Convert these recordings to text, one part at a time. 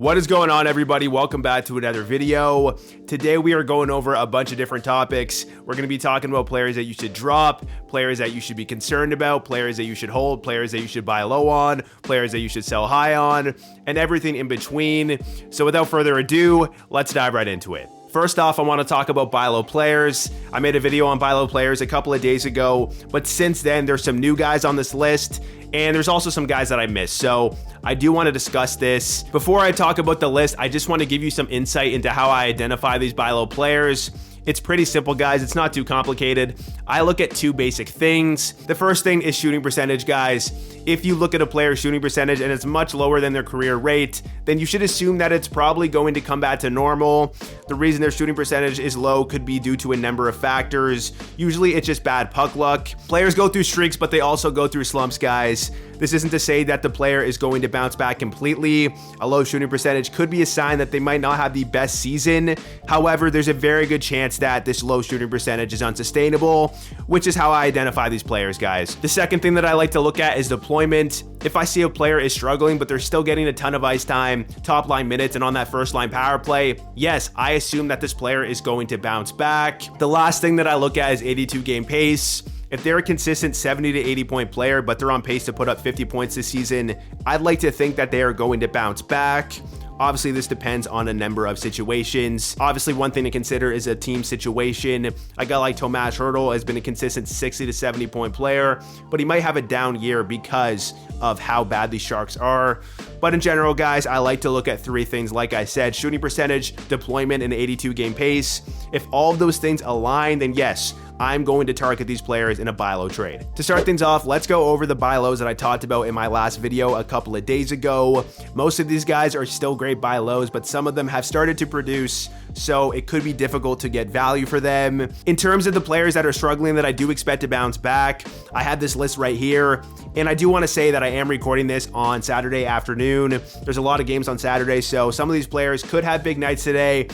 What is going on, everybody? Welcome back to another video. Today we are going over a bunch of different topics. We're going to be talking about players that you should drop, players that you should be concerned about, players that you should hold, players that you should buy low on, players that you should sell high on, and everything in between. So without further ado, let's dive right into it. First off, I want to talk about buy low players. I made a video on buy low players a couple of days ago, but since then there's some new guys on this list, and there's also some guys that I missed. So I do want to discuss this. Before I talk about the list, I just want to give you some insight into how I identify these buy low players. It's pretty simple, guys. It's not too complicated. I look at two basic things. The first thing is shooting percentage, guys. If you look at a player's shooting percentage and it's much lower than their career rate, then you should assume that it's probably going to come back to normal. The reason their shooting percentage is low could be due to a number of factors. Usually it's just bad puck luck. Players go through streaks, but they also go through slumps, guys. This isn't to say that the player is going to bounce back completely. A low shooting percentage could be a sign that they might not have the best season. However, there's a very good chance that this low shooting percentage is unsustainable, which is how I identify these players, guys. The second thing that I like to look at is deployment. If I see a player is struggling, but they're still getting a ton of ice time, top line minutes, and on that first line power play, yes, I assume that this player is going to bounce back. The last thing that I look at is 82 game pace. If they're a consistent 70 to 80 point player, but they're on pace to put up 50 points this season, I'd like to think that they are going to bounce back. Obviously, this depends on a number of situations. Obviously, one thing to consider is a team situation. A guy like Tomas Hertl has been a consistent 60 to 70 point player, but he might have a down year because of how bad the Sharks are. But in general, guys, I like to look at three things. Like I said, shooting percentage, deployment, and 82 game pace. If all of those things align, then yes, I'm going to target these players in a buy low trade. To start things off, let's go over the buy lows that I talked about in my last video a couple of days ago. Most of these guys are still great buy lows, but some of them have started to produce, so it could be difficult to get value for them. In terms of the players that are struggling that I do expect to bounce back, I have this list right here, and I do want to say that I am recording this on Saturday afternoon. There's a lot of games on Saturday, so some of these players could have big nights today,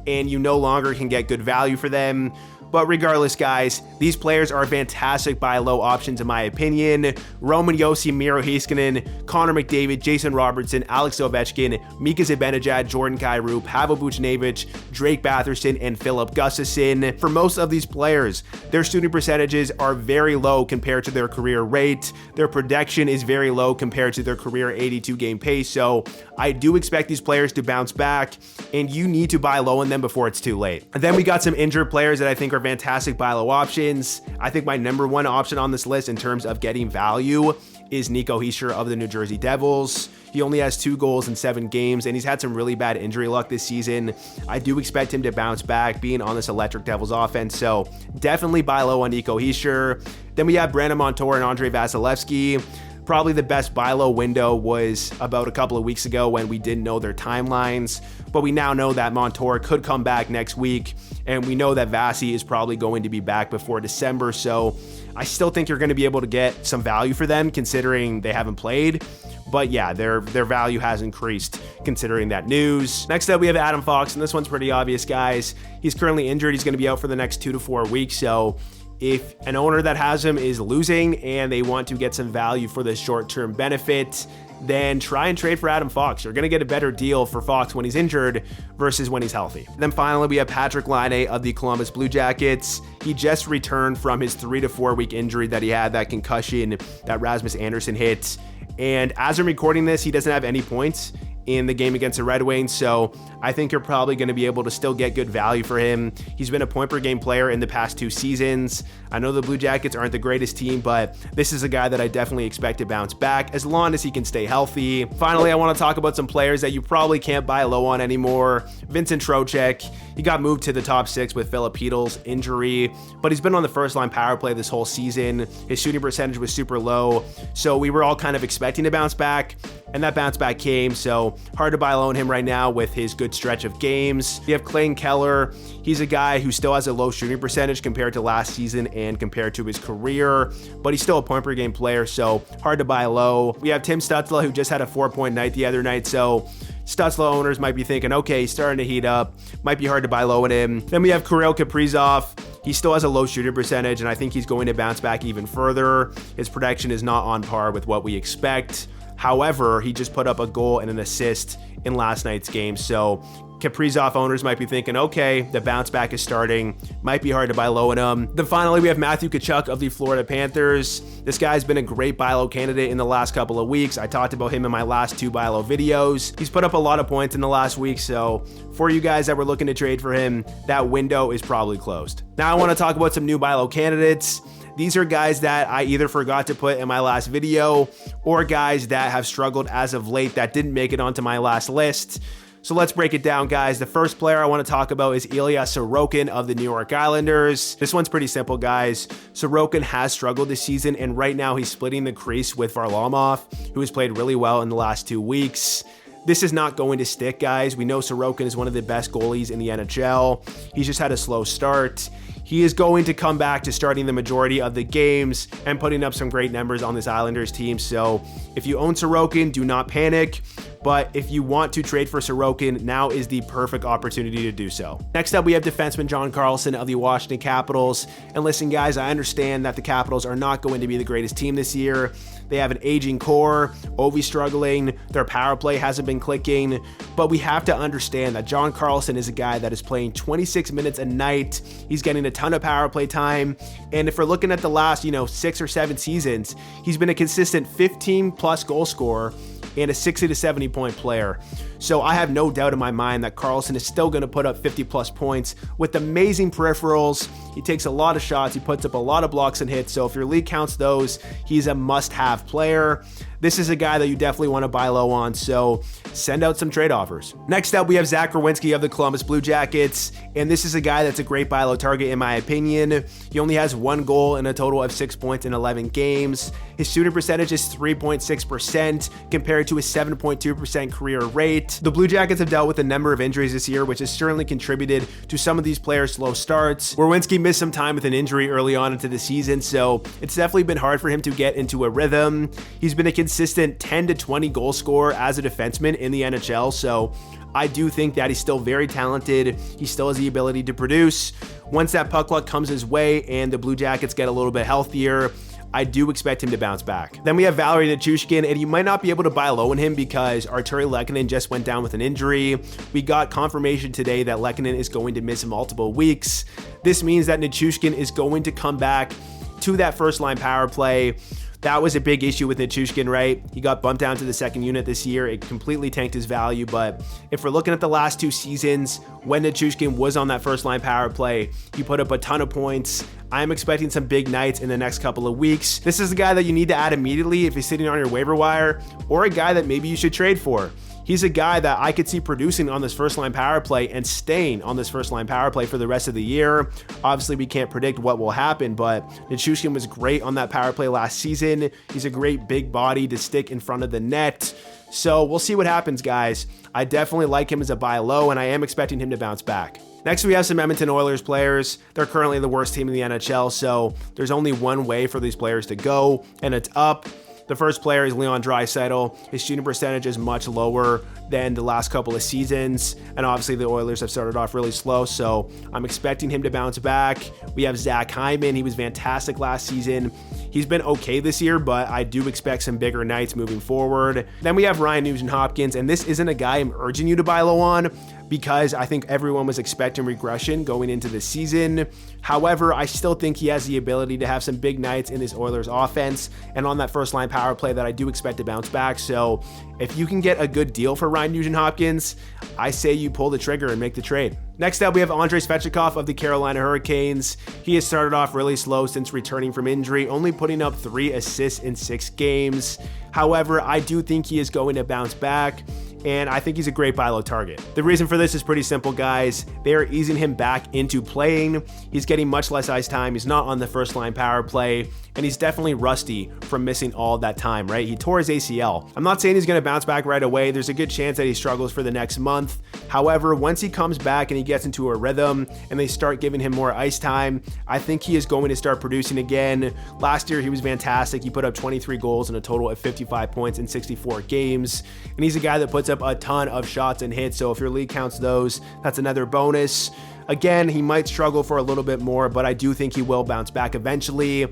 and you no longer can get good value for them. But regardless, guys, these players are fantastic buy low options in my opinion. Roman Josi, Miro Heiskanen, Connor McDavid, Jason Robertson, Alex Ovechkin, Mika Zibanejad, Jordan Kyrou, Pavel Buchnevich, Drake Batherson, and Philip Gustafsson. For most of these players, their shooting percentages are very low compared to their career rate. Their production is very low compared to their career 82 game pace. So I do expect these players to bounce back, and you need to buy low on them before it's too late. And then we got some injured players that I think are fantastic buy low options. I think my number one option on this list in terms of getting value is Nico Hischier of the New Jersey Devils. He only has 2 goals in 7 games, and he's had some really bad injury luck this season. I do expect him to bounce back being on this electric Devils offense, so definitely buy low on Nico Hischier. Then we have Brandon Montour and Andrei Vasilevsky. Probably the best buy low window was about a couple of weeks ago when we didn't know their timelines, but we now know that Montour could come back next week, and we know that Vasi is probably going to be back before December, so I still think you're going to be able to get some value for them considering they haven't played. But yeah, their value has increased considering that news. Next up, we have Adam Fox, and this one's pretty obvious, guys. He's currently injured. He's going to be out for the next 2 to 4 weeks, so if an owner that has him is losing and they want to get some value for the short-term benefit, then try and trade for Adam Fox. You're going to get a better deal for Fox when he's injured versus when he's healthy. Then finally, we have Patrick Laine of the Columbus Blue Jackets. He just returned from his 3 to 4 week injury that he had, that concussion that Rasmus Andersson hit. And as I'm recording this, he doesn't have any points in the game against the Red Wings, so I think you're probably going to be able to still get good value for him. He's been a point per game player in the past 2 seasons. I know the Blue Jackets aren't the greatest team, but this is a guy that I definitely expect to bounce back as long as he can stay healthy. Finally, I want to talk about some players that you probably can't buy low on anymore. Vincent Trocheck, he got moved to the top 6 with Philip Heedle's injury, but he's been on the first line power play this whole season. His shooting percentage was super low, so we were all kind of expecting to bounce back, and that bounce back came, so hard to buy low on him right now with his good stretch of games. You have Clayton Keller. He's a guy who still has a low shooting percentage compared to last season and compared to his career, but he's still a point per game player, so hard to buy low. We have Tim Stützle, who just had a 4-point night the other night, so Stützle owners might be thinking, okay, he's starting to heat up, might be hard to buy low on him. Then we have Kirill Kaprizov. He still has a low shooting percentage, and I think he's going to bounce back even further. His production is not on par with what we expect. However, he just put up a goal and an assist in last night's game. So Kaprizov owners might be thinking, okay, the bounce back is starting. Might be hard to buy low in him. Then finally, we have Matthew Tkachuk of the Florida Panthers. This guy's been a great buy low candidate in the last couple of weeks. I talked about him in my last 2 buy low videos. He's put up a lot of points in the last week, so for you guys that were looking to trade for him, that window is probably closed. Now I want to talk about some new buy low candidates. These are guys that I either forgot to put in my last video or guys that have struggled as of late that didn't make it onto my last list. So let's break it down, guys. The first player I want to talk about is Ilya Sorokin of the New York Islanders. This one's pretty simple, guys. Sorokin has struggled this season, and right now he's splitting the crease with Varlamov, who has played really well in the last 2 weeks. This is not going to stick, guys. We know Sorokin is one of the best goalies in the NHL. He's just had a slow start. He is going to come back to starting the majority of the games and putting up some great numbers on this Islanders team. So if you own Sorokin, do not panic. But if you want to trade for Sorokin, now is the perfect opportunity to do so. Next up, we have defenseman John Carlson of the Washington Capitals. And listen, guys, I understand that the Capitals are not going to be the greatest team this year. They have an aging core, Ovi's struggling, their power play hasn't been clicking, but we have to understand that John Carlson is a guy that is playing 26 minutes a night. He's getting a ton of power play time, and if we're looking at the last, 6 or 7 seasons, he's been a consistent 15+ goal scorer and a 60 to 70 point player. So I have no doubt in my mind that Carlson is still going to put up 50+ points with amazing peripherals. He takes a lot of shots. He puts up a lot of blocks and hits. So if your league counts those, he's a must-have player. This is a guy that you definitely want to buy low on, so send out some trade offers. Next up, we have Zach Werenski of the Columbus Blue Jackets, and this is a guy that's a great buy low target in my opinion. He only has 1 goal and a total of 6 points in 11 games. His shooting percentage is 3.6% compared to his 7.2% career rate. The Blue Jackets have dealt with a number of injuries this year, which has certainly contributed to some of these players' slow starts. Werenski missed some time with an injury early on into the season, so it's definitely been hard for him to get into a rhythm. He's been a consistent 10 to 20 goal scorer as a defenseman in the NHL, so I do think that he's still very talented. He still has the ability to produce. Once that puck luck comes his way and the Blue Jackets get a little bit healthier, I do expect him to bounce back. Then we have Valery Nichushkin, and you might not be able to buy low on him because Arturi Lehkonen just went down with an injury. We got confirmation today that Lehkonen is going to miss multiple weeks. This means that Nichushkin is going to come back to that first line power play. That was a big issue with Nichushkin, right? He got bumped down to the second unit this year. It completely tanked his value, but if we're looking at the last 2 seasons, when Nichushkin was on that first line power play, he put up a ton of points. I'm expecting some big nights in the next couple of weeks. This is a guy that you need to add immediately if he's sitting on your waiver wire, or a guy that maybe you should trade for. He's a guy that I could see producing on this first line power play and staying on this first line power play for the rest of the year. Obviously, we can't predict what will happen, but Nichushkin was great on that power play last season. He's a great big body to stick in front of the net. So we'll see what happens, guys. I definitely like him as a buy low, and I am expecting him to bounce back. Next, we have some Edmonton Oilers players. They're currently the worst team in the NHL, so there's only one way for these players to go, and it's up. The first player is Leon Draisaitl. His shooting percentage is much lower than the last couple of seasons, and obviously the Oilers have started off really slow, so I'm expecting him to bounce back. We have Zach Hyman. He was fantastic last season. He's been okay this year, but I do expect some bigger nights moving forward. Then we have Ryan Nugent-Hopkins, and this isn't a guy I'm urging you to buy low on because I think everyone was expecting regression going into the season. However, I still think he has the ability to have some big nights in this Oilers offense and on that first line power play that I do expect to bounce back. So if you can get a good deal for Ryan Nugent-Hopkins, I say you pull the trigger and make the trade. Next up, we have Andrei Svechnikov of the Carolina Hurricanes. He has started off really slow since returning from injury, only putting up 3 assists in 6 games. However, I do think he is going to bounce back, and I think he's a great buy low target. The reason for this is pretty simple, guys. They are easing him back into playing. He's getting much less ice time. He's not on the first line power play, and he's definitely rusty from missing all that time, right? He tore his ACL. I'm not saying he's going to bounce back right away. There's a good chance that he struggles for the next month. However, once he comes back and he gets into a rhythm and they start giving him more ice time, I think he is going to start producing again. Last year, he was fantastic. He put up 23 goals and a total of 55 points in 64 games, and he's a guy that puts up a ton of shots and hits, so if your league counts those, that's another bonus. Again, he might struggle for a little bit more, but I do think he will bounce back eventually,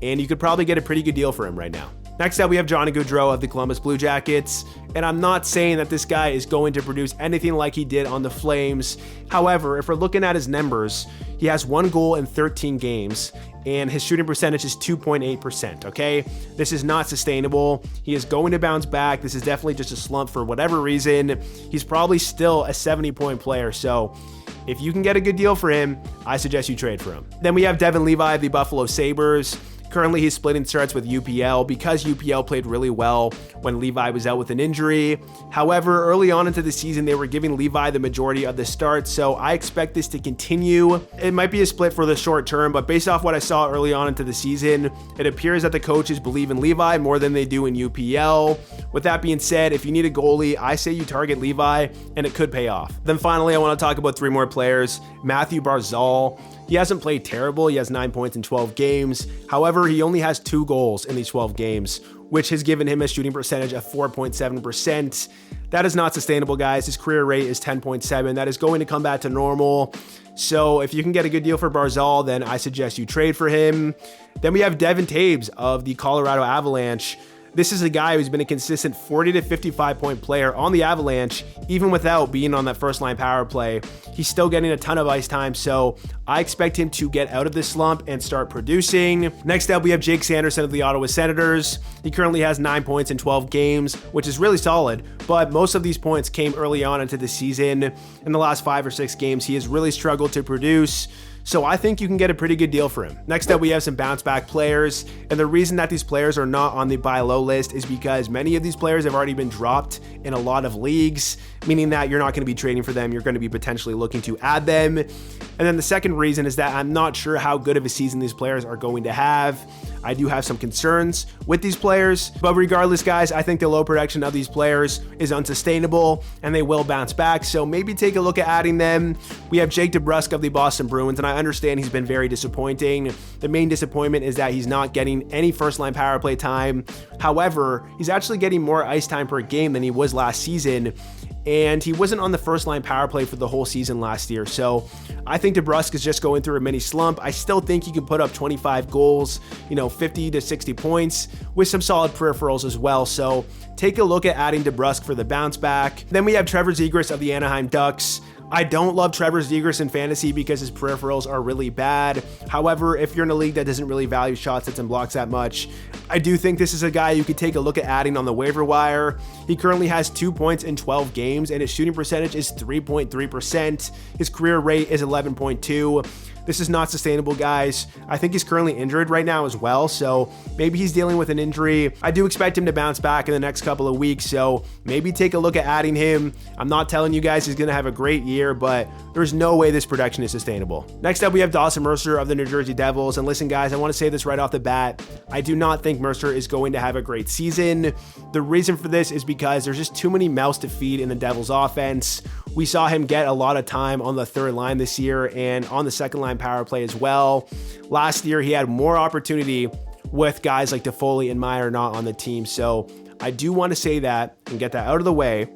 and you could probably get a pretty good deal for him right now. Next up, we have Johnny Gaudreau of the Columbus Blue Jackets. And I'm not saying that this guy is going to produce anything like he did on the Flames. However, if we're looking at his numbers, he has 1 goal in 13 games, and his shooting percentage is 2.8%, okay? This is not sustainable. He is going to bounce back. This is definitely just a slump for whatever reason. He's probably still a 70-point player, so if you can get a good deal for him, I suggest you trade for him. Then we have Devin Levi of the Buffalo Sabres. Currently, he's splitting starts with UPL because UPL played really well when Levi was out with an injury. However, early on into the season, they were giving Levi the majority of the starts, so I expect this to continue. It might be a split for the short term, but based off what I saw early on into the season, it appears that the coaches believe in Levi more than they do in UPL. With that being said, if you need a goalie, I say you target Levi, and it could pay off. Then finally, I want to talk about 3 more players. Matthew Barzal. He hasn't played terrible. He has 9 points in 12 games. However, he only has 2 goals in these 12 games, which has given him a shooting percentage of 4.7%. That is not sustainable, guys. His career rate is 10.7. That is going to come back to normal. So if you can get a good deal for Barzal, then I suggest you trade for him. Then we have Devin Taves of the Colorado Avalanche. This is a guy who's been a consistent 40 to 55 point player on the Avalanche, even without being on that first line power play. He's still getting a ton of ice time, so I expect him to get out of this slump and start producing. Next up, we have Jake Sanderson of the Ottawa Senators. He currently has 9 points in 12 games, which is really solid, but most of these points came early on into the season. In the last 5 or 6 games, he has really struggled to produce. So I think you can get a pretty good deal for him. Next up, we have some bounce back players. And the reason that these players are not on the buy low list is because many of these players have already been dropped in a lot of leagues, meaning that you're not going to be trading for them. You're going to be potentially looking to add them. And then the second reason is that I'm not sure how good of a season these players are going to have. I do have some concerns with these players, but regardless, guys, I think the low production of these players is unsustainable and they will bounce back. So maybe take a look at adding them. We have Jake DeBrusk of the Boston Bruins, and I understand he's been very disappointing. The main disappointment is that he's not getting any first line power play time. However, he's actually getting more ice time per game than he was last season. And he wasn't on the first line power play for the whole season last year. So I think DeBrusk is just going through a mini slump. I still think he can put up 25 goals, 50 to 60 points with some solid peripherals as well. So take a look at adding DeBrusk for the bounce back. Then we have Trevor Zegras of the Anaheim Ducks. I don't love Trevor Zegras in fantasy because his peripherals are really bad. However, if you're in a league that doesn't really value shots, hits, and blocks that much, I do think this is a guy you could take a look at adding on the waiver wire. He currently has 2 points in 12 games, and his shooting percentage is 3.3%. His career rate is 11.2. This is not sustainable, guys. I think he's currently injured right now as well, so maybe he's dealing with an injury. I do expect him to bounce back in the next couple of weeks, so maybe take a look at adding him. I'm not telling you guys he's going to have a great year, but there's no way this production is sustainable. Next up, we have Dawson Mercer of the New Jersey Devils, and listen, guys, I want to say this right off the bat. I do not think Mercer is going to have a great season. The reason for this is because there's just too many mouths to feed in the Devils offense. We saw him get a lot of time on the third line this year and on the second line power play as well. Last year, he had more opportunity with guys like Toffoli and Meyer not on the team. So I do want to say that and get that out of the way.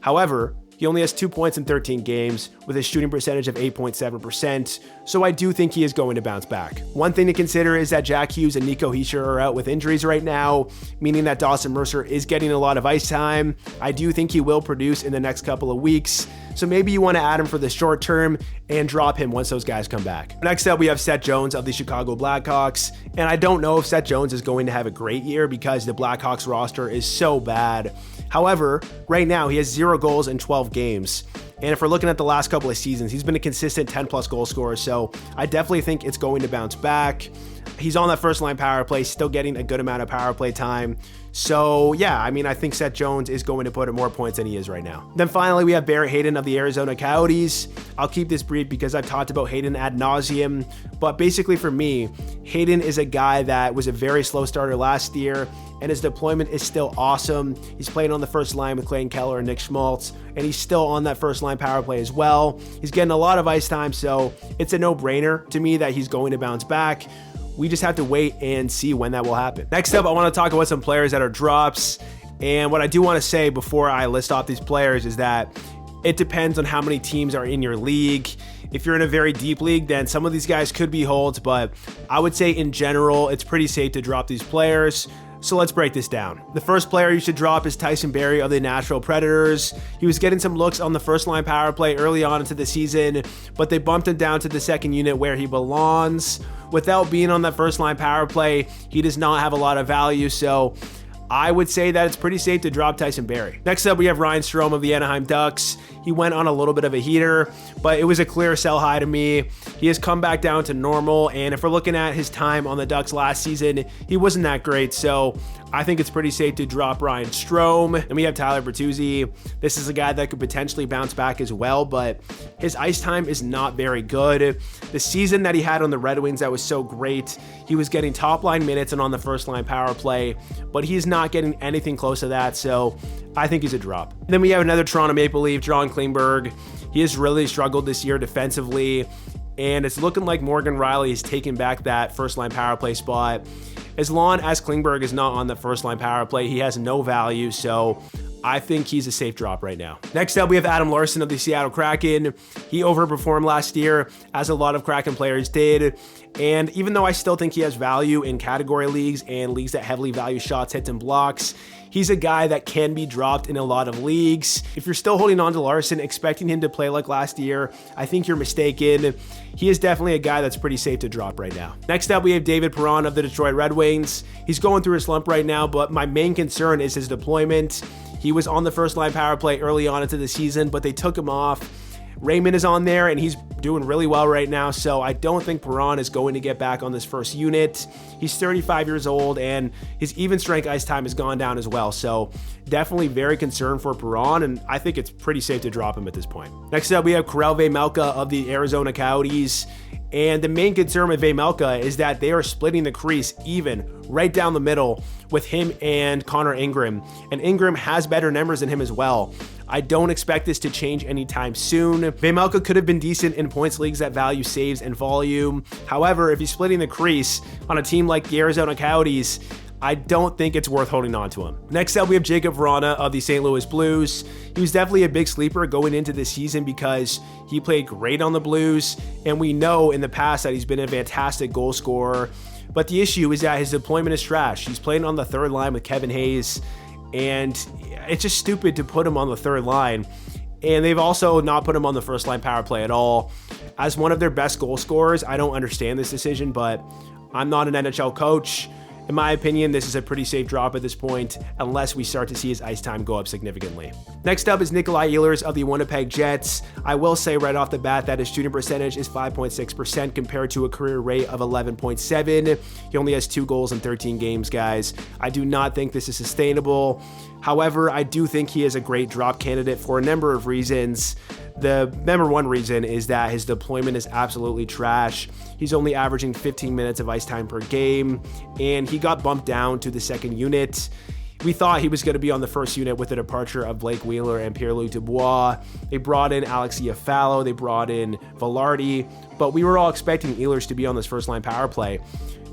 However, he only has 2 points in 13 games with a shooting percentage of 8.7%, so I do think he is going to bounce back. One thing to consider is that Jack Hughes and Nico Hischier are out with injuries right now, meaning that Dawson Mercer is getting a lot of ice time. I do think he will produce in the next couple of weeks, so maybe you want to add him for the short term and drop him once those guys come back. Next up, we have Seth Jones of the Chicago Blackhawks, and I don't know if Seth Jones is going to have a great year because the Blackhawks roster is so bad. However, right now he has 0 goals in 12 games. And if we're looking at the last couple of seasons, he's been a consistent 10+ goal scorer. So I definitely think it's going to bounce back. He's on that first line power play, still getting a good amount of power play time. So yeah, I think Seth Jones is going to put in more points than he is right now. Then finally, we have Barrett Hayton of the Arizona Coyotes. I'll keep this brief because I've talked about Hayton ad nauseum, but basically for me, Hayton is a guy that was a very slow starter last year, and his deployment is still awesome. He's playing on the first line with Clayton Keller and Nick Schmaltz, and he's still on that first line power play as well. He's getting a lot of ice time, so it's a no-brainer to me that he's going to bounce back. We just have to wait and see when that will happen. Next up, I want to talk about some players that are drops. And what I do want to say before I list off these players is that it depends on how many teams are in your league. If you're in a very deep league, then some of these guys could be holds, but I would say in general, it's pretty safe to drop these players. So let's break this down. The first player you should drop is Tyson Barrie of the Nashville Predators. He was getting some looks on the first line power play early on into the season, but they bumped him down to the second unit where he belongs. Without being on that first line power play, he does not have a lot of value, so I would say that it's pretty safe to drop Tyson Barrie. Next up, we have Ryan Strome of the Anaheim Ducks. He went on a little bit of a heater, but it was a clear sell high to me. He has come back down to normal, and if we're looking at his time on the Ducks last season, he wasn't that great, so I think it's pretty safe to drop Ryan Strome. And we have Tyler Bertuzzi. This is a guy that could potentially bounce back as well, but his ice time is not very good. The season that he had on the Red Wings that was so great, he was getting top line minutes and on the first line power play, but he's not getting anything close to that, so I think he's a drop. Then we have another Toronto Maple Leaf, John Klingberg. He has really struggled this year defensively, and it's looking like Morgan Riley has taken back that first line power play spot. As long as Klingberg is not on the first line power play, he has no value, so I think he's a safe drop right now. Next up, we have Adam Larson of the Seattle Kraken. He overperformed last year, as a lot of Kraken players did. And even though I still think he has value in category leagues and leagues that heavily value shots, hits, and blocks, he's a guy that can be dropped in a lot of leagues. If you're still holding on to Larson, expecting him to play like last year, I think you're mistaken. He is definitely a guy that's pretty safe to drop right now. Next up, we have David Perron of the Detroit Red Wings. He's going through a slump right now, but my main concern is his deployment. He was on the first line power play early on into the season, but they took him off. Raymond is on there, and he's doing really well right now, so I don't think Perron is going to get back on this first unit. He's 35 years old, and his even strength ice time has gone down as well, so definitely very concerned for Perron, and I think it's pretty safe to drop him at this point. Next up, we have Karel Vejmelka of the Arizona Coyotes, and the main concern with Vejmelka is that they are splitting the crease even right down the middle with him and Connor Ingram, and Ingram has better numbers than him as well. I don't expect this to change anytime soon. Vejmelka could have been decent in points leagues that value saves and volume. However, if he's splitting the crease on a team like the Arizona Coyotes, I don't think it's worth holding on to him. Next up, we have Jacob Vrana of the St. Louis Blues. He was definitely a big sleeper going into this season because he played great on the Blues, and we know in the past that he's been a fantastic goal scorer. But the issue is that his deployment is trash. He's playing on the third line with Kevin Hayes, and it's just stupid to put him on the third line. And they've also not put him on the first line power play at all. As one of their best goal scorers, I don't understand this decision, but I'm not an NHL coach. In my opinion, this is a pretty safe drop at this point, unless we start to see his ice time go up significantly. Next up is Nikolai Ehlers of the Winnipeg Jets. I will say right off the bat that his shooting percentage is 5.6% compared to a career rate of 11.7. He only has 2 goals in 13 games, guys. I do not think this is sustainable. However, I do think he is a great drop candidate for a number of reasons. The number one reason is that his deployment is absolutely trash. He's only averaging 15 minutes of ice time per game, and he got bumped down to the second unit. We thought he was going to be on the first unit with the departure of Blake Wheeler and Pierre-Luc Dubois. They brought in Alex Iafallo, they brought in Velarde, but we were all expecting Ehlers to be on this first line power play.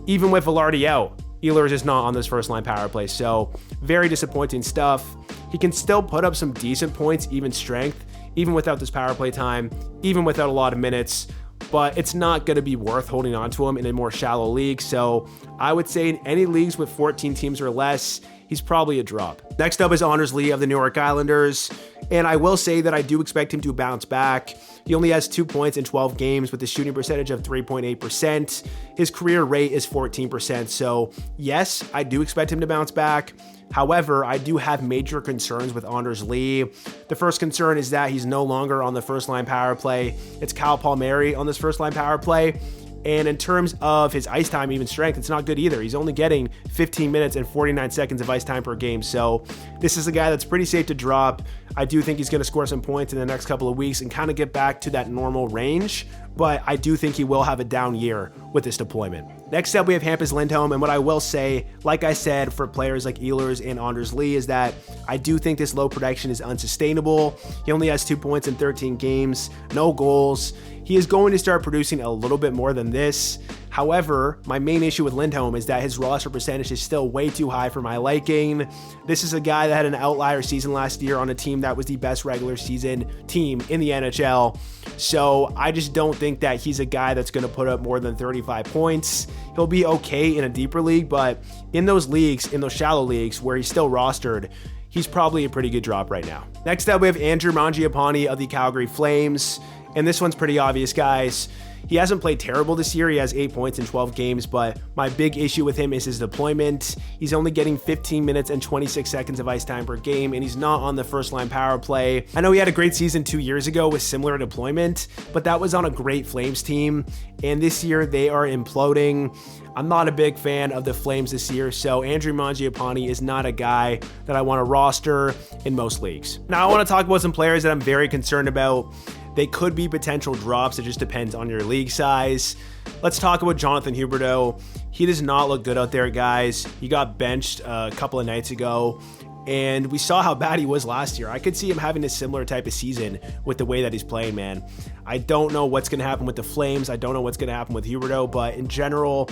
Even with Velarde out, Ehlers is not on this first line power play, so very disappointing stuff. He can still put up some decent points, even strength, even without this power play time, even without a lot of minutes, but it's not going to be worth holding on to him in a more shallow league. So I would say in any leagues with 14 teams or less, he's probably a drop. Next up is Anders Lee of the New York Islanders, and I will say that I do expect him to bounce back. He only has 2 points in 12 games with a shooting percentage of 3.8%. His career rate is 14%, so yes, I do expect him to bounce back. However, I do have major concerns with Anders Lee. The first concern is that he's no longer on the first line power play. It's Kyle Palmieri on this first line power play. And in terms of his ice time, even strength, it's not good either. He's only getting 15 minutes and 49 seconds of ice time per game. So this is a guy that's pretty safe to drop. I do think he's going to score some points in the next couple of weeks and kind of get back to that normal range, but I do think he will have a down year with this deployment. Next up, we have Hampus Lindholm, and what I will say, like I said, for players like Ehlers and Anders Lee, is that I do think this low production is unsustainable. He only has 2 points in 13 games, no goals. He is going to start producing a little bit more than this. However, my main issue with Lindholm is that his roster percentage is still way too high for my liking. This is a guy that had an outlier season last year on a team that was the best regular season team in the NHL. So I just don't think that he's a guy that's going to put up more than 35 points. He'll be okay in a deeper league, but in those leagues, in those shallow leagues where he's still rostered, he's probably a pretty good drop right now. Next up, we have Andrew Mangiapane of the Calgary Flames. And this one's pretty obvious, guys. He hasn't played terrible this year. He has 8 points in 12 games, but my big issue with him is his deployment. He's only getting 15 minutes and 26 seconds of ice time per game, and he's not on the first line power play. I know he had a great season 2 years ago with similar deployment, but that was on a great Flames team, and this year they are imploding. I'm not a big fan of the Flames this year, so Andrew Mangiapane is not a guy that I want to roster in most leagues. Now I want to talk about some players that I'm very concerned about. They could be potential drops. It just depends on your league size. Let's talk about Jonathan Huberdeau. He does not look good out there, guys. He got benched a couple of nights ago, and we saw how bad he was last year. I could see him having a similar type of season with the way that he's playing, man. I don't know what's going to happen with the Flames. I don't know what's going to happen with Huberdeau, but in general,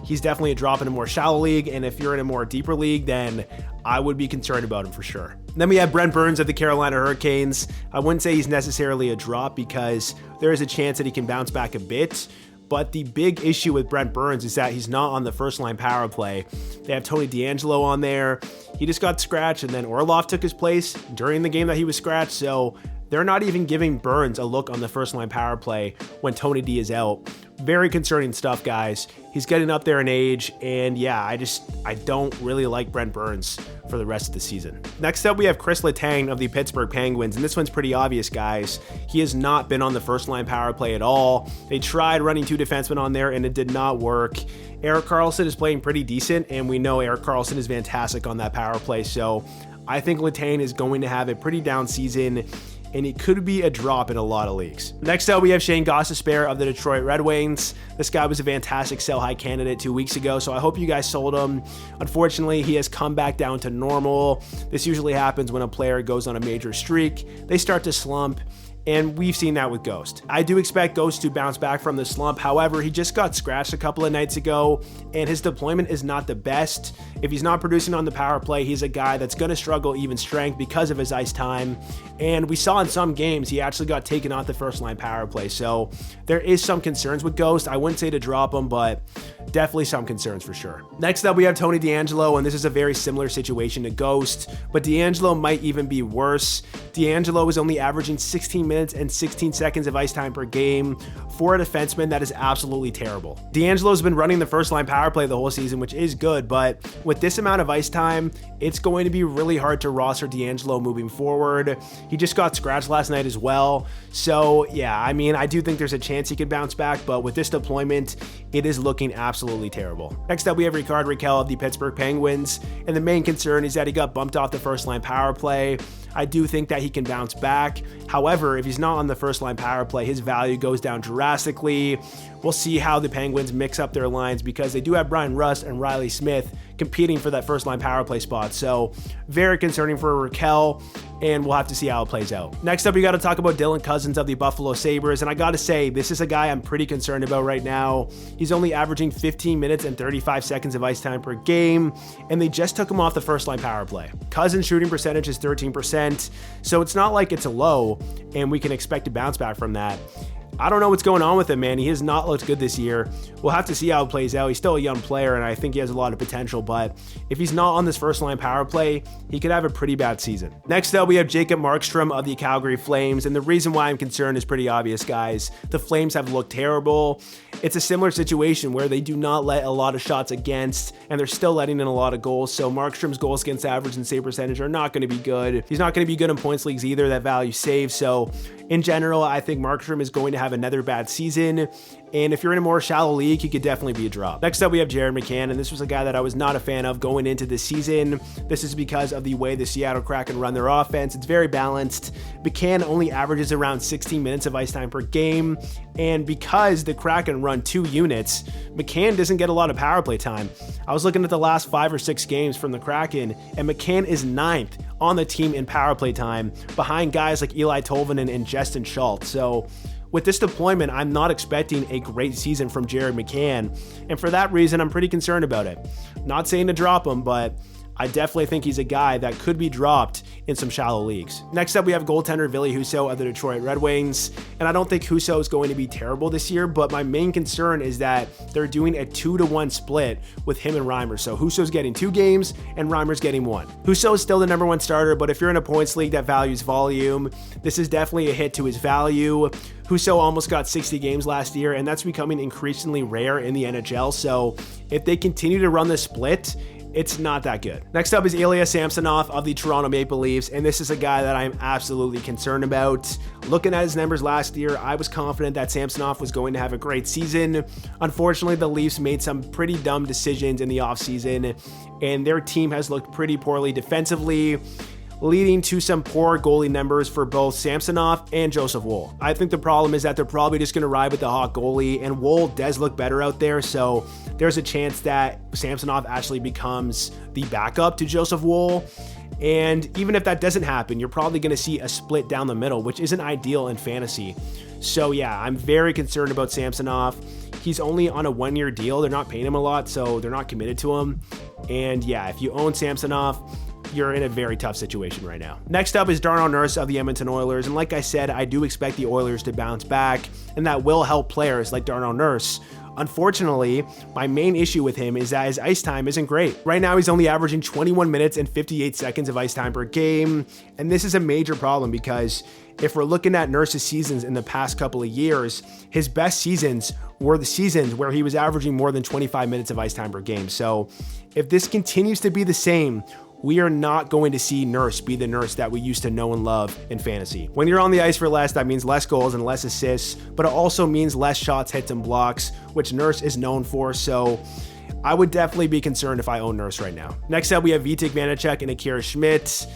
he's definitely a drop in a more shallow league, and if you're in a more deeper league, then I would be concerned about him for sure. Then we have Brent Burns of the Carolina Hurricanes. I wouldn't say he's necessarily a drop because there is a chance that he can bounce back a bit, but the big issue with Brent Burns is that he's not on the first line power play. They have Tony DeAngelo on there. He just got scratched, and then Orlov took his place during the game that he was scratched, so they're not even giving Burns a look on the first line power play when Tony D is out. Very concerning stuff, guys. He's getting up there in age, and yeah, I don't really like Brent Burns for the rest of the season. Next up, we have Chris Letang of the Pittsburgh Penguins, and this one's pretty obvious, guys. He has not been on the first line power play at all. They tried running 2 defensemen on there, and it did not work. Erik Karlsson is playing pretty decent, and we know Erik Karlsson is fantastic on that power play, so I think Letang is going to have a pretty down season, and it could be a drop in a lot of leagues. Next up, we have Shane Gostisbehere of the Detroit Red Wings. This guy was a fantastic sell high candidate 2 weeks ago, so I hope you guys sold him. Unfortunately, he has come back down to normal. This usually happens when a player goes on a major streak. They start to slump, and we've seen that with Ghost. I do expect Ghost to bounce back from the slump. However, he just got scratched a couple of nights ago, and his deployment is not the best. If he's not producing on the power play, he's a guy that's going to struggle even strength because of his ice time. And we saw in some games, he actually got taken off the first line power play. So there is some concerns with Ghost. I wouldn't say to drop him, but definitely some concerns for sure. Next up, we have Tony DeAngelo, and this is a very similar situation to Ghost, but DeAngelo might even be worse. DeAngelo is only averaging 16 minutes and 16 seconds of ice time per game. For a defenseman, that is absolutely terrible. DeAngelo's been running the first line power play the whole season, which is good, but with this amount of ice time, it's going to be really hard to roster DeAngelo moving forward. He just got scratched last night as well. So yeah, I mean, I do think there's a chance he could bounce back, but with this deployment, it is looking absolutely terrible. Next up, we have Rickard Rakell of the Pittsburgh Penguins, and the main concern is that he got bumped off the first line power play. I do think that he can bounce back. However, if he's not on the first line power play, his value goes down drastically. We'll see how the Penguins mix up their lines because they do have Brian Rust and Riley Smith competing for that first line power play spot. So very concerning for Rakell, and we'll have to see how it plays out. Next up, we got to talk about Dylan Cousins of the Buffalo Sabres, and I got to say, this is a guy I'm pretty concerned about right now. He's only averaging 15 minutes and 35 seconds of ice time per game, and they just took him off the first line power play. Cousins' shooting percentage is 13%, so it's not like it's a low, and we can expect to bounce back from that. I don't know what's going on with him, man. He has not looked good this year. We'll have to see how it plays out. He's still a young player, and I think he has a lot of potential, but if he's not on this first line power play, he could have a pretty bad season. Next up, we have Jacob Markstrom of the Calgary Flames, and the reason why I'm concerned is pretty obvious, guys. The Flames have looked terrible. It's a similar situation where they do not let a lot of shots against, and they're still letting in a lot of goals, so Markstrom's goals against average and save percentage are not going to be good. He's not going to be good in points leagues either, that value saved, so in general, I think Markstrom is going to have another bad season, and if you're in a more shallow league, he could definitely be a drop. Next up, we have Jared McCann, and this was a guy that I was not a fan of going into this season. This is because of the way the Seattle Kraken run their offense. It's very balanced. McCann only averages around 16 minutes of ice time per game, and because the Kraken run 2 units, McCann doesn't get a lot of power play time. I was looking at the last 5 or 6 games from the Kraken, and McCann is 9th on the team in power play time, behind guys like Eli Tolvanen and Justin Schultz. So with this deployment, I'm not expecting a great season from Jared McCann, and for that reason, I'm pretty concerned about it. Not saying to drop him, but I definitely think he's a guy that could be dropped in some shallow leagues. Next up, we have goaltender Ville Husso of the Detroit Red Wings, and I don't think Husso is going to be terrible this year, but my main concern is that they're doing a 2-to-1 split with him and Reimer. So Husso's getting 2 games and Reimer's getting 1. Husso is still the #1 starter, but if you're in a points league that values volume, this is definitely a hit to his value. Husso almost got 60 games last year, and that's becoming increasingly rare in the NHL. So if they continue to run the split, it's not that good. Next up is Ilya Samsonov of the Toronto Maple Leafs, and this is a guy that I'm absolutely concerned about. Looking at his numbers last year, I was confident that Samsonov was going to have a great season. Unfortunately, the Leafs made some pretty dumb decisions in the offseason, and their team has looked pretty poorly defensively, leading to some poor goalie numbers for both Samsonov and Joseph Woll. I think the problem is that they're probably just going to ride with the hot goalie, and Woll does look better out there, so there's a chance that Samsonov actually becomes the backup to Joseph Woll. And even if that doesn't happen, you're probably going to see a split down the middle, which isn't ideal in fantasy. So yeah, I'm very concerned about Samsonov. He's only on a 1-year deal. They're not paying him a lot, so they're not committed to him. And yeah, if you own Samsonov, you're in a very tough situation right now. Next up is Darnell Nurse of the Edmonton Oilers, and like I said, I do expect the Oilers to bounce back, and that will help players like Darnell Nurse. Unfortunately, my main issue with him is that his ice time isn't great. Right now, he's only averaging 21 minutes and 58 seconds of ice time per game, and this is a major problem because if we're looking at Nurse's seasons in the past couple of years, his best seasons were the seasons where he was averaging more than 25 minutes of ice time per game. So if this continues to be the same, we are not going to see Nurse be the Nurse that we used to know and love in fantasy. When you're on the ice for less, that means less goals and less assists, but it also means less shots, hits, and blocks, which Nurse is known for. So I would definitely be concerned if I own Nurse right now. Next up, we have Vitek Vanacek and Akira Schmidt.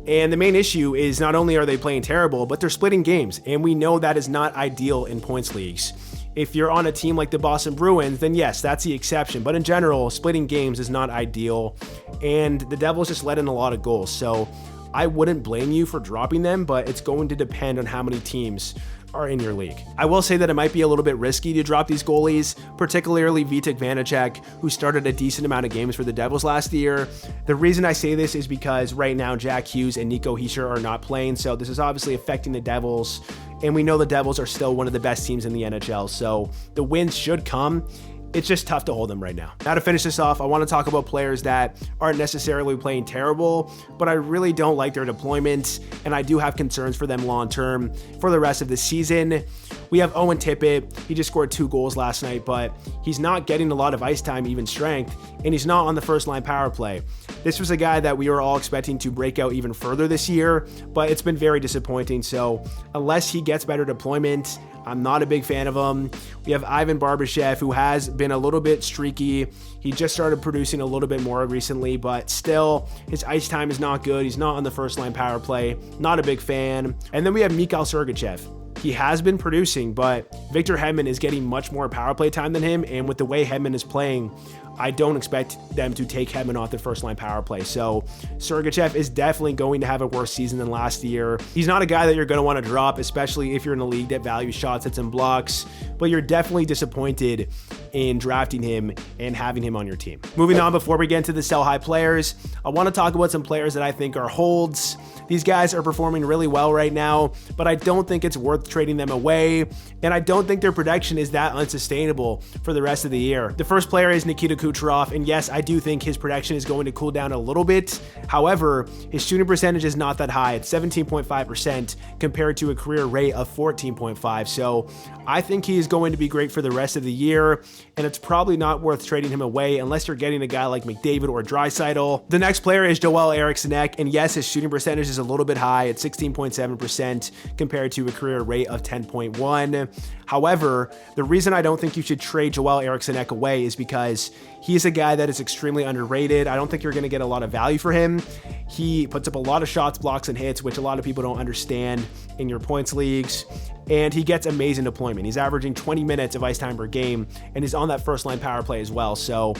And the main issue is not only are they playing terrible, but they're splitting games. And we know that is not ideal in points leagues. If you're on a team like the Boston Bruins, then yes, that's the exception. But in general, splitting games is not ideal. And the Devils just let in a lot of goals. So I wouldn't blame you for dropping them, but it's going to depend on how many teams are in your league. I will say that it might be a little bit risky to drop these goalies, particularly Vitek Vanacek, who started a decent amount of games for the Devils last year. The reason I say this is because right now Jack Hughes and Nico Hischier are not playing, so this is obviously affecting the Devils, and we know the Devils are still one of the best teams in the NHL, so the wins should come. It's just tough to hold them right now. Now to finish this off, I want to talk about players that aren't necessarily playing terrible, but I really don't like their deployment, and I do have concerns for them long term for the rest of the season. We have Owen Tippett. He just scored 2 goals last night, but he's not getting a lot of ice time, even strength, and he's not on the first line power play. This was a guy that we were all expecting to break out even further this year, but it's been very disappointing. So unless he gets better deployment, I'm not a big fan of him. We have Ivan Barbashev, who has been a little bit streaky. He just started producing a little bit more recently, but still, his ice time is not good. He's not on the first line power play. Not a big fan. And then we have Mikhail Sergachev. He has been producing, but Victor Hedman is getting much more power play time than him, and with the way Hedman is playing, I don't expect them to take Hedman off the first line power play. So Sergachev is definitely going to have a worse season than last year. He's not a guy that you're going to want to drop, especially if you're in a league that values shots, hits, and blocks, but you're definitely disappointed in drafting him and having him on your team. Moving on, before we get into the sell high players, I want to talk about some players that I think are holds. These guys are performing really well right now, but I don't think it's worth trading them away, and I don't think their production is that unsustainable for the rest of the year. The first player is Nikita Kucherov, and yes, I do think his production is going to cool down a little bit. However, his shooting percentage is not that high. It's 17.5% compared to a career rate of 14.5, so I think he is going to be great for the rest of the year, and it's probably not worth trading him away unless you're getting a guy like McDavid or Draisaitl. The next player is Joel Eriksson, and yes, his shooting percentage is a little bit high at 16.7% compared to a career rate of 10.1. However, the reason I don't think you should trade Joel Eriksson away is because he's a guy that is extremely underrated. I don't think you're going to get a lot of value for him. He puts up a lot of shots, blocks, and hits, which a lot of people don't understand in your points leagues. And he gets amazing deployment. He's averaging 20 minutes of ice time per game, and he's on that first line power play as well. So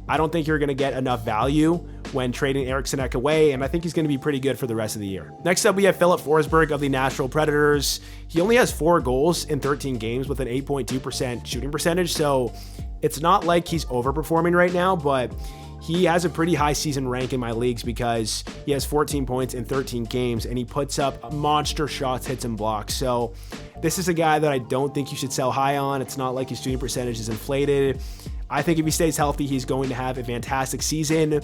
I don't think you're going to get enough value when trading Eric Sinek away, and I think he's going to be pretty good for the rest of the year. Next up, we have Philip Forsberg of the Nashville Predators. He only has 4 goals in 13 games with an 8.2% shooting percentage, so it's not like he's overperforming right now, but he has a pretty high season rank in my leagues because he has 14 points in 13 games, and he puts up monster shots, hits, and blocks. So this is a guy that I don't think you should sell high on. It's not like his shooting percentage is inflated. I think if he stays healthy, he's going to have a fantastic season.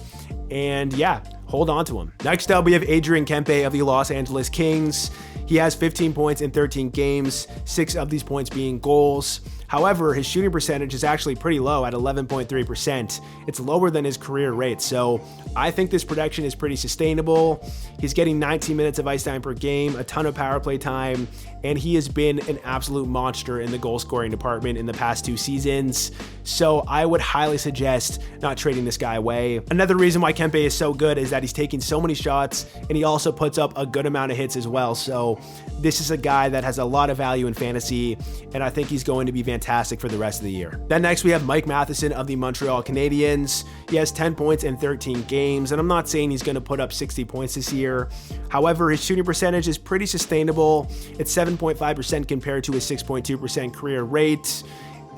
And yeah, hold on to him. Next up, we have Adrian Kempe of the Los Angeles Kings. He has 15 points in 13 games, 6 of these points being goals. However, his shooting percentage is actually pretty low at 11.3%. It's lower than his career rate, so I think this production is pretty sustainable. He's getting 19 minutes of ice time per game, a ton of power play time, and he has been an absolute monster in the goal scoring department in the past 2 seasons. So I would highly suggest not trading this guy away. Another reason why Kempe is so good is that he's taking so many shots, and he also puts up a good amount of hits as well. So this is a guy that has a lot of value in fantasy, and I think he's going to be fantastic for the rest of the year. Then next we have Mike Matheson of the Montreal Canadiens. He has 10 points in 13 games, and I'm not saying he's going to put up 60 points this year. However, his shooting percentage is pretty sustainable. It's 7.5% compared to his 6.2% career rate.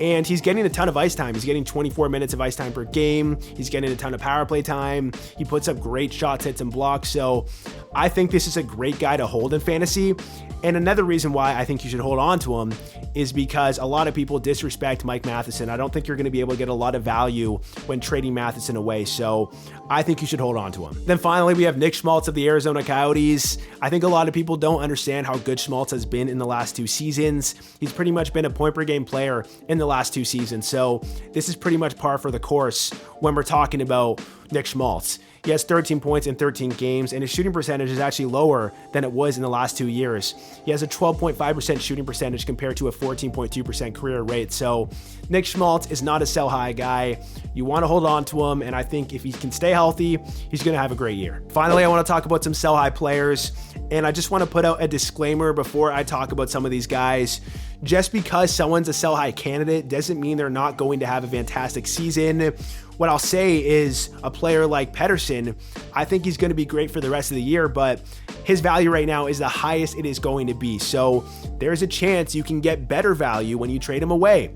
And he's getting a ton of ice time. He's getting 24 minutes of ice time per game. He's getting a ton of power play time. He puts up great shots, hits, and blocks. So I think this is a great guy to hold in fantasy. And another reason why I think you should hold on to him is because a lot of people disrespect Mike Matheson. I don't think you're going to be able to get a lot of value when trading Matheson away. So I think you should hold on to him. Then finally, we have Nick Schmaltz of the Arizona Coyotes. I think a lot of people don't understand how good Schmaltz has been in the last 2 seasons. He's pretty much been a point per game player in the last 2 seasons. So this is pretty much par for the course when we're talking about Nick Schmaltz. He has 13 points in 13 games, and his shooting percentage is actually lower than it was in the last 2 years. He has a 12.5% shooting percentage compared to a 14.2% career rate. So Nick Schmaltz is not a sell high guy. You want to hold on to him, and I think if he can stay healthy, he's going to have a great year. Finally, I want to talk about some sell high players, and I just want to put out a disclaimer before I talk about some of these guys. Just because someone's a sell high candidate doesn't mean they're not going to have a fantastic season. What I'll say is a player like Pettersson, I think he's going to be great for the rest of the year, but his value right now is the highest it is going to be. So there's a chance you can get better value when you trade him away.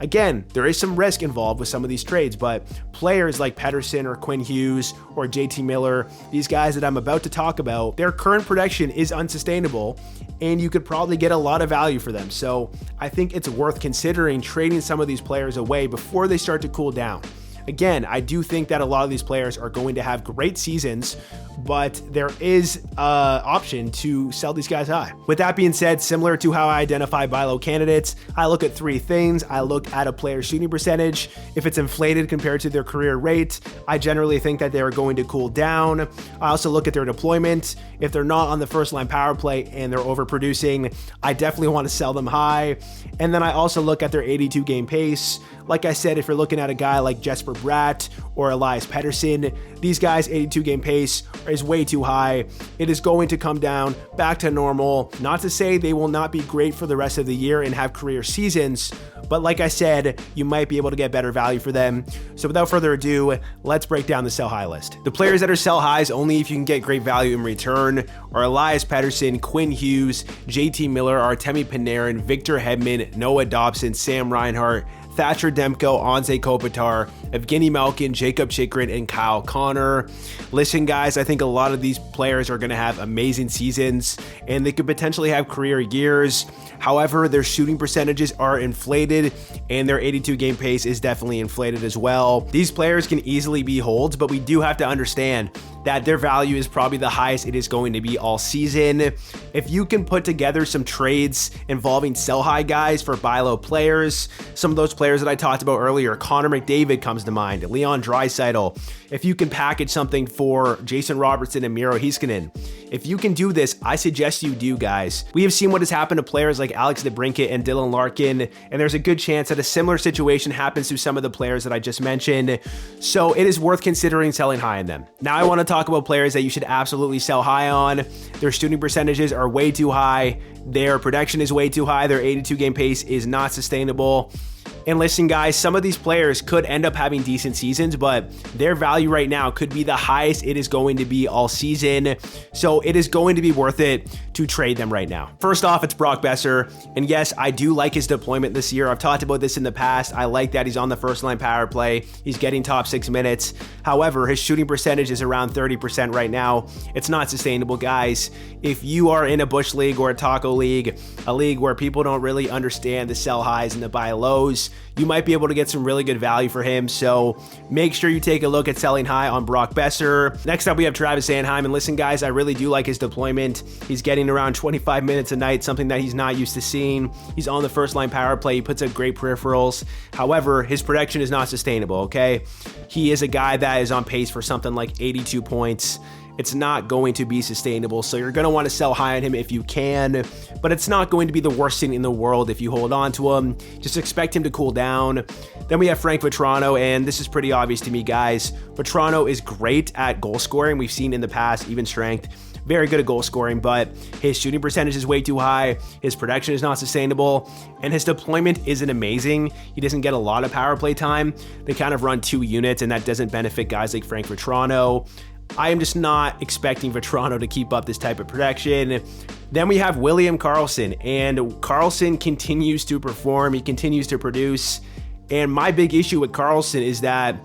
Again, there is some risk involved with some of these trades, but players like Pettersson or Quinn Hughes or JT Miller, these guys that I'm about to talk about, their current production is unsustainable, and you could probably get a lot of value for them. So I think it's worth considering trading some of these players away before they start to cool down. Again, I do think that a lot of these players are going to have great seasons, but there is an option to sell these guys high. With that being said, similar to how I identify buy low candidates, I look at 3 things. I look at a player's shooting percentage. If it's inflated compared to their career rate, I generally think that they're going to cool down. I also look at their deployment. If they're not on the first line power play and they're overproducing, I definitely want to sell them high. And then I also look at their 82 game pace. Like I said, if you're looking at a guy like Jesper Bratt or Elias Pettersson, these guys' 82 game pace is way too high. It is going to come down back to normal. Not to say they will not be great for the rest of the year and have career seasons, but like I said, you might be able to get better value for them. So without further ado, let's break down the sell high list. The players that are sell highs only if you can get great value in return are Elias Pettersson, Quinn Hughes, JT Miller, Artemi Panarin, Victor Hedman, Noah Dobson, Sam Reinhart, Thatcher Demko, Anze Kopitar, Evgeny Malkin, Jacob Chychrun, and Kyle Connor. Listen, guys, I think a lot of these players are going to have amazing seasons, and they could potentially have career years. However, their shooting percentages are inflated, and their 82 game pace is definitely inflated as well. These players can easily be holds, but we do have to understand that their value is probably the highest it is going to be all season. If you can put together some trades involving sell high guys for buy low players, some of those players that I talked about earlier, Connor McDavid comes to mind, Leon Draisaitl. If you can package something for Jason Robertson and Miro Heiskanen, if you can do this, I suggest you do, guys. We have seen what has happened to players like Alex DeBrincat and Dylan Larkin, and there's a good chance that a similar situation happens to some of the players that I just mentioned. So it is worth considering selling high on them. Now I want to talk about players that you should absolutely sell high on. Their shooting percentages are way too high. Their production is way too high. Their 82 game pace is not sustainable. And listen, guys, some of these players could end up having decent seasons, but their value right now could be the highest it is going to be all season. So it is going to be worth it to trade them right now. First off, it's Brock Besser. And yes, I do like his deployment this year. I've talked about this in the past. I like that he's on the first line power play. He's getting top 6 minutes. However, his shooting percentage is around 30% right now. It's not sustainable, guys. If you are in a Bush League or a Taco League, a league where people don't really understand the sell highs and the buy lows, you might be able to get some really good value for him. So make sure you take a look at selling high on Brock Besser. Next up, we have Travis Sanheim. And listen, guys, I really do like his deployment. He's getting around 25 minutes a night, something that he's not used to seeing. He's on the first line power play. He puts up great peripherals. However, his production is not sustainable, okay? He is a guy that is on pace for something like 82 points. It's not going to be sustainable, so you're going to want to sell high on him if you can, but it's not going to be the worst thing in the world if you hold on to him. Just expect him to cool down. Then we have Frank Vatrano, and this is pretty obvious to me, guys. Vatrano is great at goal scoring. We've seen in the past, even strength, very good at goal scoring, but his shooting percentage is way too high. His production is not sustainable, and his deployment isn't amazing. He doesn't get a lot of power play time. They kind of run 2 units, and that doesn't benefit guys like Frank Vatrano. I am just not expecting Vatrano to keep up this type of production. Then we have William Karlsson, and Karlsson continues to perform. He continues to produce. And my big issue with Karlsson is that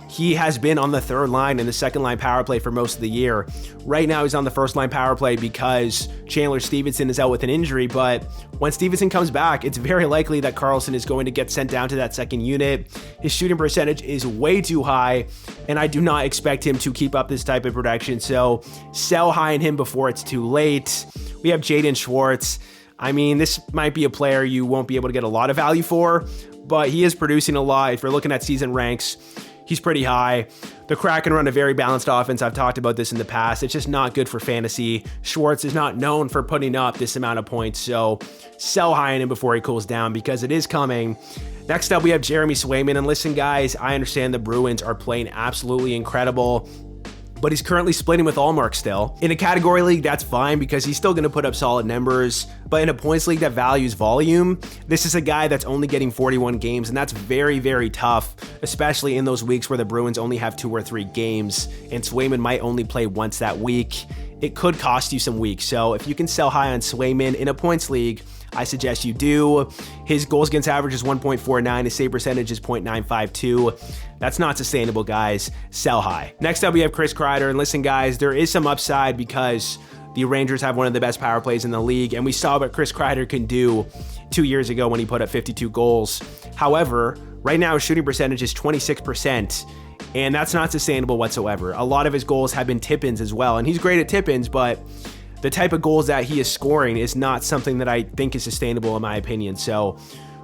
he has been on the third line and the second line power play for most of the year. Right now, he's on the first line power play because Chandler Stevenson is out with an injury. But when Stevenson comes back, it's very likely that Karlsson is going to get sent down to that second unit. His shooting percentage is way too high, and I do not expect him to keep up this type of production. So sell high in him before it's too late. We have Jaden Schwartz. I mean, this might be a player you won't be able to get a lot of value for, but he is producing a lot. If you're looking at season ranks, he's pretty high. The Kraken run a very balanced offense. I've talked about this in the past. It's just not good for fantasy. Schwartz is not known for putting up this amount of points, so sell high on him before he cools down because it is coming. Next up, we have Jeremy Swayman. And listen, guys, I understand the Bruins are playing absolutely incredible, but he's currently splitting with Allmark still. In a category league, that's fine because he's still going to put up solid numbers, but in a points league that values volume, this is a guy that's only getting 41 games, and that's very, very tough, especially in those weeks where the Bruins only have 2 or 3 games, and Swayman might only play once that week. It could cost you some weeks, so if you can sell high on Swayman in a points league, I suggest you do. His goals against average is 1.49. His save percentage is 0.952. That's not sustainable, guys. Sell high. Next up, we have Chris Kreider. And listen, guys, there is some upside because the Rangers have one of the best power plays in the league, and we saw what Chris Kreider can do 2 years ago when he put up 52 goals. However, right now his shooting percentage is 26%, and that's not sustainable whatsoever. A lot of his goals have been tip-ins as well, and he's great at tip-ins, but the type of goals that he is scoring is not something that I think is sustainable in my opinion. So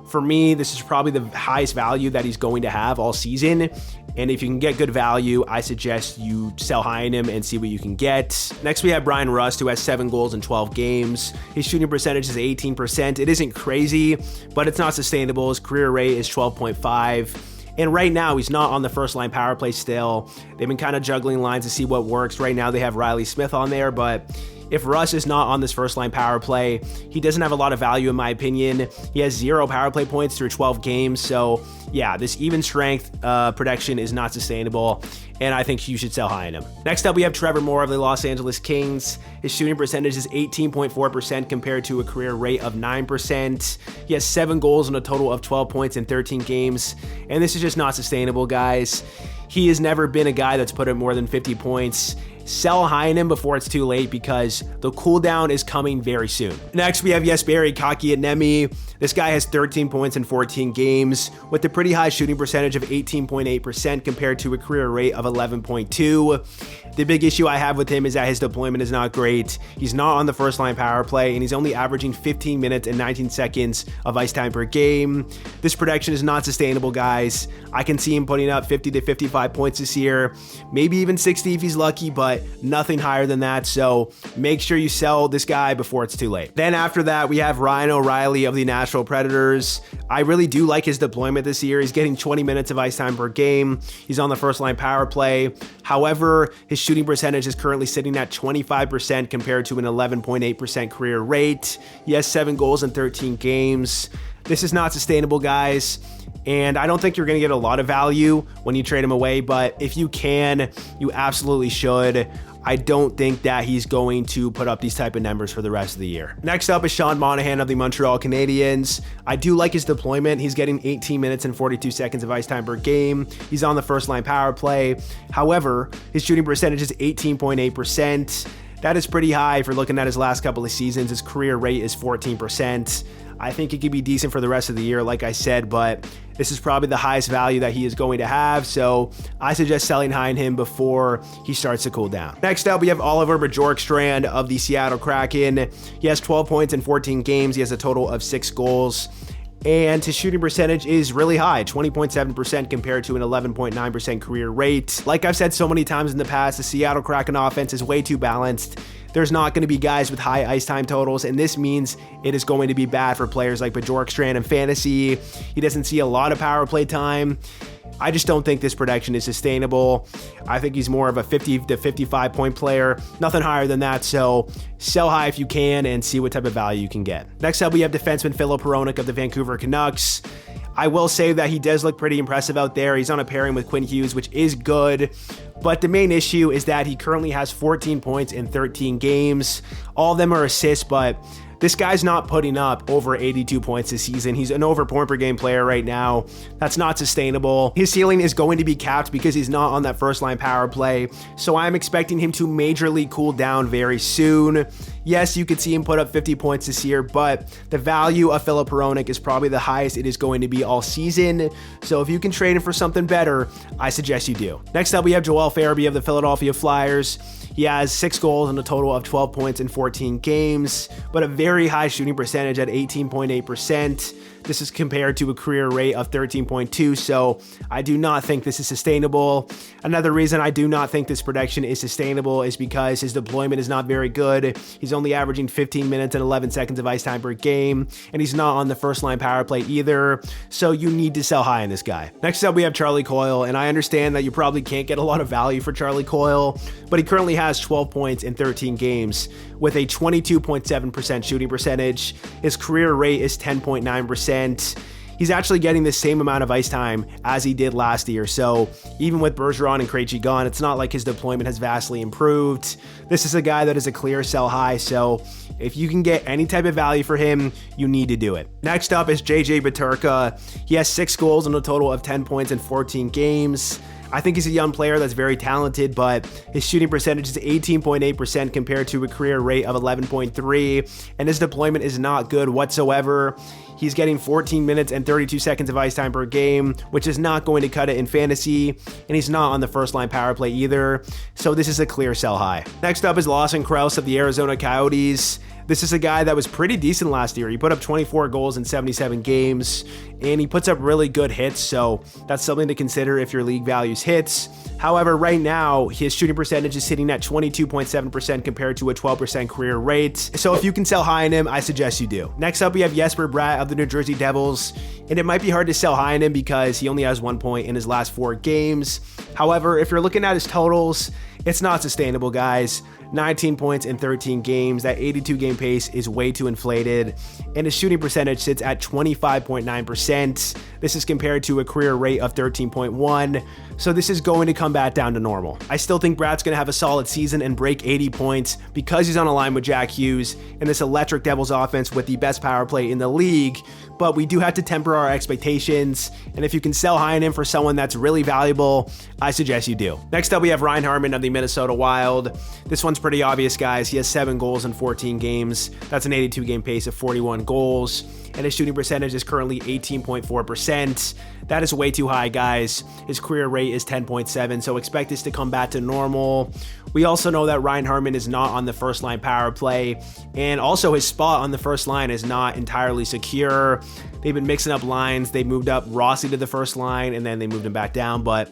for me, this is probably the highest value that he's going to have all season. And if you can get good value, I suggest you sell high in him and see what you can get. Next, we have Brian Rust, who has 7 goals in 12 games. His shooting percentage is 18%. It isn't crazy, but it's not sustainable. His career rate is 12.5. And right now, he's not on the first line power play still. They've been kind of juggling lines to see what works. Right now, they have Riley Smith on there, but if Russ is not on this first line power play, he doesn't have a lot of value in my opinion. He has 0 power play points through 12 games. So yeah, this even strength production is not sustainable, and I think you should sell high on him. Next up, we have Trevor Moore of the Los Angeles Kings. His shooting percentage is 18.4% compared to a career rate of 9%. He has 7 goals and a total of 12 points in 13 games, and this is just not sustainable, guys. He has never been a guy that's put up more than 50 points. Sell high in him before it's too late because the cooldown is coming very soon. Next, we have Jesperi Kotkaniemi. This guy has 13 points in 14 games with a pretty high shooting percentage of 18.8% compared to a career rate of 11.2. The big issue I have with him is that his deployment is not great. He's not on the first line power play, and he's only averaging 15 minutes and 19 seconds of ice time per game. This production is not sustainable, guys. I can see him putting up 50 to 55 points this year, maybe even 60 if he's lucky, but nothing higher than that. So make sure you sell this guy before it's too late. Then after that, we have Ryan O'Reilly of the Nashville Predators. I really do like his deployment this year. He's getting 20 minutes of ice time per game. He's on the first line power play. However, his shooting percentage is currently sitting at 25% compared to an 11.8% career rate. He has 7 goals in 13 games. This is not sustainable, guys. And I don't think you're going to get a lot of value when you trade him away, but if you can, you absolutely should. I don't think that he's going to put up these type of numbers for the rest of the year. Next up is Sean Monahan of the Montreal Canadiens. I do like his deployment. He's getting 18 minutes and 42 seconds of ice time per game. He's on the first line power play. However, his shooting percentage is 18.8%. That is pretty high if you're looking at his last couple of seasons. His career rate is 14%. I think it could be decent for the rest of the year, like I said, but this is probably the highest value that he is going to have, so I suggest selling high in him before he starts to cool down. Next up, we have Oliver Bjorkstrand of the Seattle Kraken. He has 12 points in 14 games. He has a total of 6 goals. And his shooting percentage is really high, 20.7% compared to an 11.9% career rate. Like I've said so many times in the past, the Seattle Kraken offense is way too balanced. There's not going to be guys with high ice time totals, and this means it is going to be bad for players like Bjorkstrand in fantasy. He doesn't see a lot of power play time. I just don't think this production is sustainable. I think he's more of a 50 to 55 point player, nothing higher than that. So sell high if you can and see what type of value you can get. Next up, we have defenseman Filip Hronek of the Vancouver Canucks. I will say that he does look pretty impressive out there. He's on a pairing with Quinn Hughes, which is good. But the main issue is that he currently has 14 points in 13 games. All of them are assists, but this guy's not putting up over 82 points this season. He's an over point per game player right now. That's not sustainable. His ceiling is going to be capped because he's not on that first line power play. So I'm expecting him to majorly cool down very soon. Yes, you could see him put up 50 points this year, but the value of Filip Hronek is probably the highest it is going to be all season. So if you can trade him for something better, I suggest you do. Next up, we have Joel Farabee of the Philadelphia Flyers. He has 6 goals and a total of 12 points in 14 games, but a very high shooting percentage at 18.8%. This is compared to a career rate of 13.2, so I do not think this is sustainable. Another reason I do not think this production is sustainable is because his deployment is not very good. He's only averaging 15 minutes and 11 seconds of ice time per game, and he's not on the first line power play either, so you need to sell high on this guy. Next up, we have Charlie Coyle, and I understand that you probably can't get a lot of value for Charlie Coyle, but he currently has 12 points in 13 games with a 22.7% shooting percentage. His career rate is 10.9%. He's actually getting the same amount of ice time as he did last year. So even with Bergeron and Krejci gone, it's not like his deployment has vastly improved. This is a guy that is a clear sell high. So if you can get any type of value for him, you need to do it. Next up is JJ Peterka. He has 6 goals and a total of 10 points in 14 games. I think he's a young player that's very talented, but his shooting percentage is 18.8% compared to a career rate of 11.3, and his deployment is not good whatsoever. He's getting 14 minutes and 32 seconds of ice time per game, which is not going to cut it in fantasy, and he's not on the first line power play either, so this is a clear sell high. Next up is Lawson Crouse of the Arizona Coyotes. This is a guy that was pretty decent last year. He put up 24 goals in 77 games, and he puts up really good hits, so that's something to consider if your league values hits. However, right now, his shooting percentage is sitting at 22.7% compared to a 12% career rate. So if you can sell high in him, I suggest you do. Next up, we have Jesper Bratt of the New Jersey Devils, and it might be hard to sell high in him because he only has 1 point in his last 4 games. However, if you're looking at his totals, it's not sustainable, guys. 19 points in 13 games. That 82 game pace is way too inflated, and his shooting percentage sits at 25.9%. This is compared to a career rate of 13.1, so this is going to come back down to normal. I still think Bratt's going to have a solid season and break 80 points because he's on a line with Jack Hughes in this electric Devils offense with the best power play in the league, but we do have to temper our expectations, and if you can sell high on him for someone that's really valuable, I suggest you do. Next up, we have Ryan Hartman of the Minnesota Wild. This one's pretty obvious, guys. He has 7 goals in 14 games. That's an 82 game pace of 41 goals, and his shooting percentage is currently 18.4%. That is way too high, guys. His career rate is 10.7, so expect this to come back to normal. We also know that Ryan Hartman is not on the first line power play, and also his spot on the first line is not entirely secure. They've been mixing up lines. They moved up Rossi to the first line, and then they moved him back down, but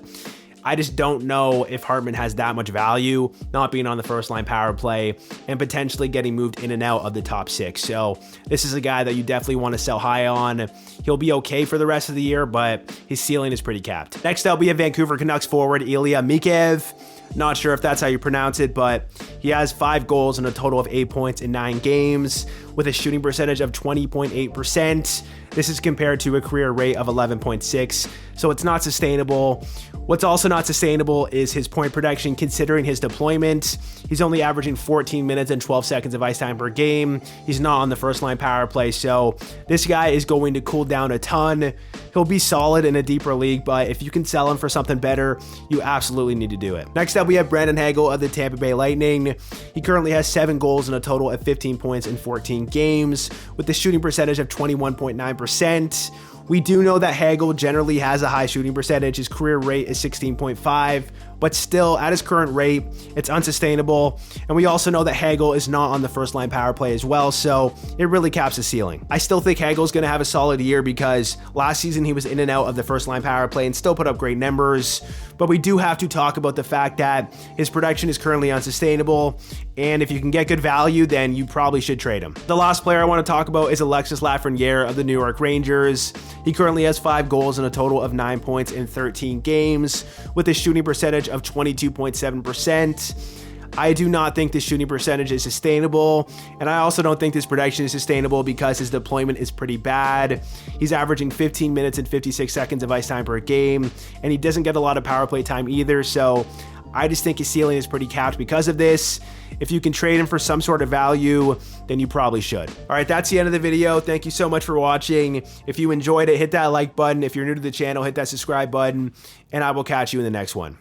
I just don't know if Hartman has that much value, not being on the first line power play and potentially getting moved in and out of the top 6. So this is a guy that you definitely want to sell high on. He'll be okay for the rest of the year, but his ceiling is pretty capped. Next up, we have Vancouver Canucks forward Ilya Mikheyev. Not sure if that's how you pronounce it, but he has 5 goals and a total of 8 points in 9 games with a shooting percentage of 20.8%. This is compared to a career rate of 11.6, so it's not sustainable. What's also not sustainable is his point production considering his deployment. He's only averaging 14 minutes and 12 seconds of ice time per game. He's not on the first line power play, so this guy is going to cool down a ton. He'll be solid in a deeper league, but if you can sell him for something better, you absolutely need to do it. Next up, we have Brandon Hagel of the Tampa Bay Lightning. He currently has 7 goals and a total of 15 points in 14 games with a shooting percentage of 21.9%. We do know that Hagel generally has a high shooting percentage. His career rate is 16.5, but still at his current rate, it's unsustainable. And we also know that Hagel is not on the first line power play as well, so it really caps the ceiling. I still think Hagel's going to have a solid year because last season he was in and out of the first line power play and still put up great numbers. But we do have to talk about the fact that his production is currently unsustainable, and if you can get good value, then you probably should trade him. The last player I want to talk about is Alexis Lafreniere of the New York Rangers. He currently has 5 goals and a total of 9 points in 13 games with a shooting percentage of 22.7%. I do not think this shooting percentage is sustainable, and I also don't think this production is sustainable because his deployment is pretty bad. He's averaging 15 minutes and 56 seconds of ice time per game, and he doesn't get a lot of power play time either, so I just think his ceiling is pretty capped because of this. If you can trade him for some sort of value, then you probably should. All right, that's the end of the video. Thank you so much for watching. If you enjoyed it, hit that like button. If you're new to the channel, hit that subscribe button, and I will catch you in the next one.